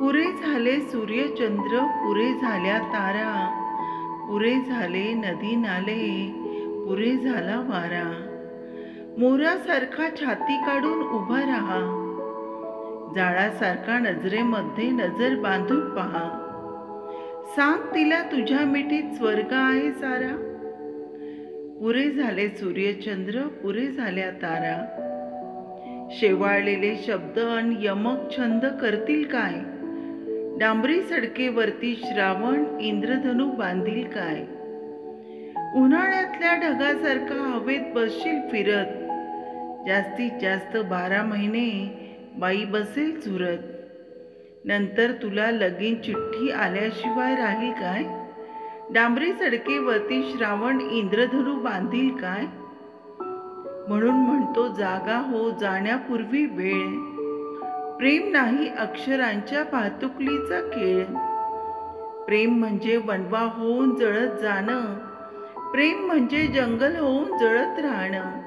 पुरे झाले सूर्यचंद्र, पुरे झाल्या तारा, पुरे झाले नदी नाले, पुरे झाला वारा. मोरासारखा छाती काढून उभा राहा, जाळासारखा नजरेमध्ये नजर बांधून पहा. सांग तिला तुझ्या मिठीत स्वर्ग आहे सारा. पुरे झाले सूर्यचंद्र, पुरे झाल्या तारा. शेवाळलेले शब्द अन यमक छंद करतील काय. डांबरी सडकेवरती श्रावण इंद्रधनू बांधील काय. उन्हाळ्यातल्या ढगासारखा हवेत बसशील फिरत, जास्तीत जास्त 12 महिने बाई बसेल झुरत. नंतर तुला लगीन चिठ्ठी आल्याशिवाय राहील काय. डांबरी सडकेवरती श्रावण इंद्रधनू बांधील काय. म्हणून म्हणतो जागा हो जाण्यापूर्वी वेळ. प्रेम नाही अक्षरांच्या भातुकलीचा खेळ. प्रेम म्हणजे वनवा होऊन जळत जाणं. प्रेम म्हणजे जंगल होऊन जळत राहणं.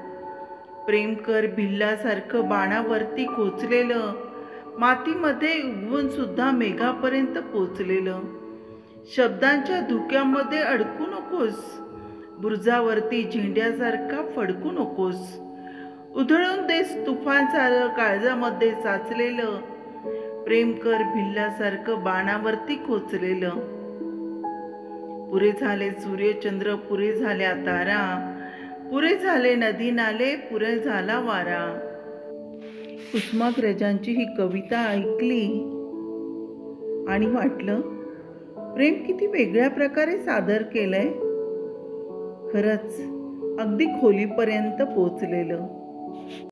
प्रेम कर भिल्लासारखं बाणावरती खोचलेलं, मातीमध्ये उगवून सुद्धा मेघापर्यंत पोचलेलं. शब्दांच्या धुक्यामध्ये अडकू नकोस, बुरुजावरती झेंड्यासारखा फडकू नकोस. उधळून देस तुफानसारं काळजामध्ये साचलेलं. प्रेम कर भिल्लासारखं बाणावरती खोचलेलं. पुरे झाले सूर्यचंद्र, पुरे झाल्या तारा, पुरे झाले नदी नाले, पुरे झाला वारा. कुसुमाग्रजांची ही कविता ऐकली आणि वाटलं प्रेम किती वेगळ्या प्रकारे सादर केलंय. खरंच अगदी खोलीपर्यंत पोचलेलं.